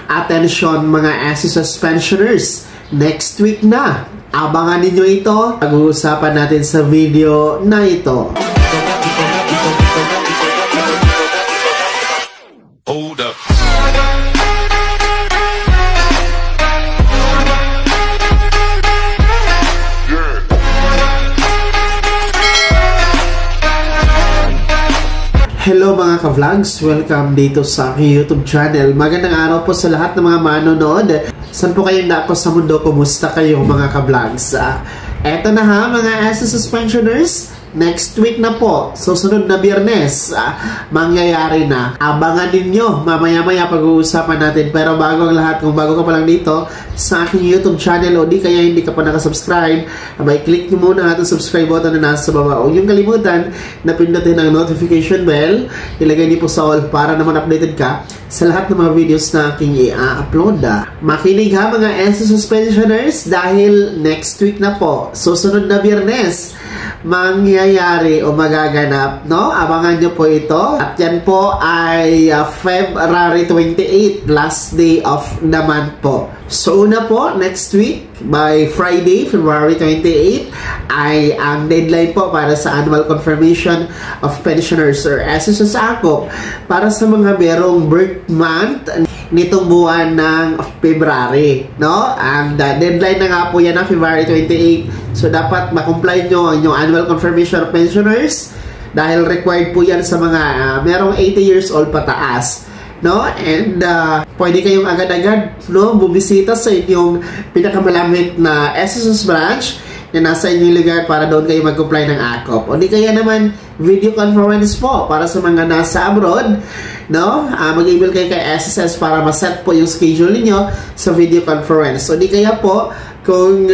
Attention mga SSS pensioners, next week na. Abangan ninyo ito. Pag-uusapan natin sa video na ito. Hold up. Hello mga ka-vlogs! Welcome dito sa aking YouTube channel. Magandang araw po sa lahat ng mga manonood. Saan po kayong dako sa mundo? Kumusta kayo mga ka-vlogs? Eto na ha mga SSS pensioners. Next week na po, susunod na Biyernes, mangyayari na. Abangan ninyo, mamaya-maya pag-uusapan natin. Pero bago ang lahat, kung bago ka pa lang dito sa aking YouTube channel o di kaya hindi ka pa nakasubscribe, click nyo muna ang subscribe button na nasa baba. Huwag niyong kalimutan na pindutin ang notification bell. Ilagay niyo po sa all para naman updated ka sa lahat ng mga videos na aking i-upload. Makinig ha mga SSS pensioners dahil next week na po, susunod na Biyernes, mangyayari o magaganap, no? Abangan nyo po ito. At yan po ay February 28, last day of the month po. So una po, next week, by Friday, February 28, ay ang deadline po para sa annual confirmation of pensioners or SSS AKOP para sa mga merong birth month nitong buwan ng February, no? Ang deadline na nga po yan ng February 28. So dapat ma-comply nyo ang inyong annual confirmation of pensioners dahil required po yan sa mga merong 80 years old pataas, no? And pwede kayong agad-agad, no, bumisita sa inyong pinakamalamit na SSS branch na nasa inyong lugar para doon kayo mag-comply ng AKOP. O di kaya naman video conference po para sa mga nasa abroad, no? Mag-email kayo kay SSS para ma-set po yung schedule niyo sa video conference. O di kaya po kung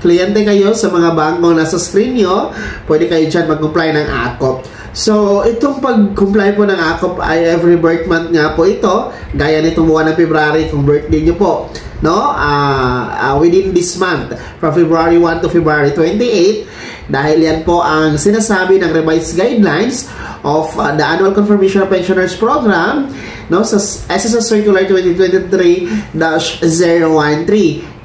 kliyente kayo sa mga bangko nasa screen nyo, pwede kayo dyan mag-comply ng AKOP. So, itong pag-comply po ng AKOP ay every birth month nga po ito. Gaya nitong buwan ng February kung birthday nyo po, no? Within this month, from February 1 to February 28, dahil yan po ang sinasabi ng revised guidelines of the Annual Confirmation of Pensioners Program, no, sa SSS Circular 2023-013.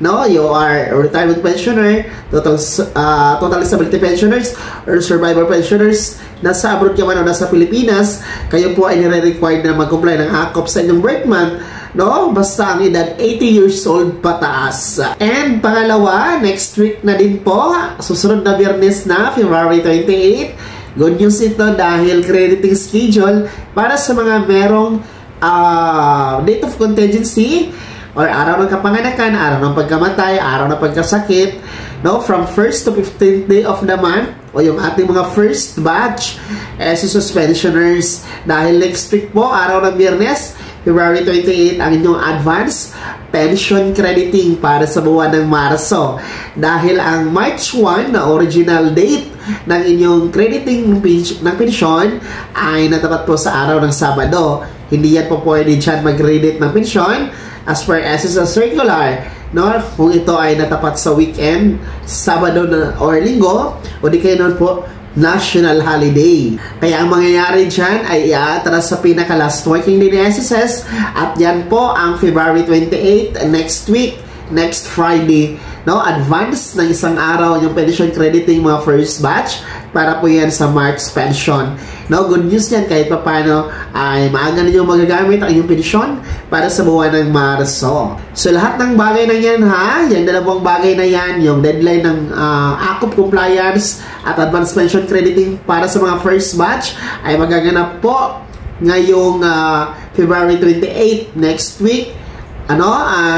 No, you are a retirement pensioner, total disability pensioners, or survivor pensioners, nasa abroad ka man o nasa Pilipinas, kayo po ay nire-required na mag-comply ng AKOP sa inyong birth month, no? Basta ang edad 80 years old pataas. And pangalawa, next week na din po, susunod na Biyernes na, February 28. Good news ito dahil crediting schedule para sa mga merong date of contingency or araw ng kapanganakan, araw ng pagkamatay, araw ng pagkasakit, no, from 1st to 15th day of the month, o yung ating mga first batch SSS pensioners. Dahil next week po, araw ng Biyernes, February 28, ang inyong advance pension crediting para sa buwan ng Marso. Dahil ang March 1 na original date ng inyong crediting ng pensyon ay natapat po sa araw ng Sabado. Hindi yan po pwede dyan mag-credit ng pensyon as per SSS Circular, no? Kung ito ay natapat sa weekend, Sabado na or Linggo, o di kayo nun po national holiday. Kaya ang mangyayari dyan ay iaatras sa pinaka last working day ni SSS at yan po ang February 28 next week, next Friday, no? Advance ng isang araw yung pension crediting mga first batch para po yan sa March pension, no? Good news yan, kahit pa paano ay maaga ninyo magagamit ang inyong pensyon para sa buwan ng Marso. So lahat ng bagay na yan ha, yung dalawang bagay na yan, yung deadline ng AKOP compliance at advance pension crediting para sa mga first batch ay magaganap po ngayong February 28 next week,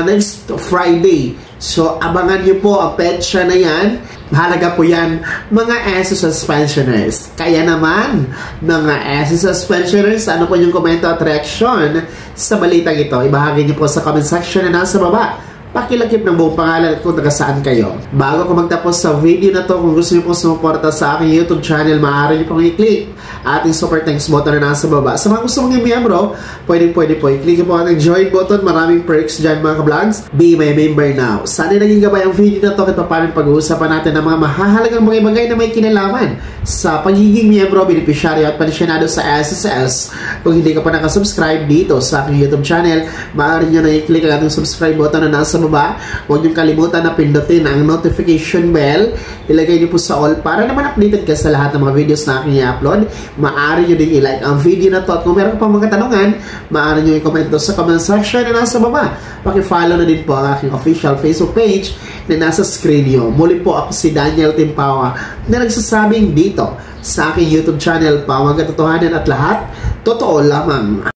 next Friday. So abangan nyo po ang petsa na yan. Mahalaga po yan mga SSS pensioners. Kaya naman mga SSS pensioners, ano po yung komento at reaksyon sa balitang ito? Ibahagi nyo po sa comment section na nasa baba pakilagip ng buong pangalan at kung taga saan kayo. Bago ko magtapos sa video na to, kung gusto niyo pong sumuporta sa aking YouTube channel, maaari niyo pong i-click ating super thanks button na nasa baba. Sa mga gusto mong i-miyembro, pwede po i-click po ating join button. Maraming perks dyan mga ka-vlogs. Be my member now. Sana naging gabay ang video na to at paano pag-uusapan natin ng mga mahahalagang bagay-bagay na may kinalaman sa pagiging miyembro, beneficiaryo at pansyonado sa SSS. Kung hindi ka pa nakasubscribe dito sa aking YouTube channel, maaari nyo na i-click ang ating subscribe button na nasa baba. Huwag nyo kalimutan na pindutin ang notification bell. Ilagay nyo po sa all para naman updated ka sa lahat ng mga videos na aking i-upload. Maaari nyo din i-like ang video na to at kung meron pa mga katanungan, maaari nyo i-comment sa comment section na nasa baba. Paki-follow na din po ang aking official Facebook page na nasa screen nyo. Muli po ako si Daniel Timpawa na nagsasabing dito sa aking YouTube channel, Pawang Katotohanan at lahat, totoo lamang.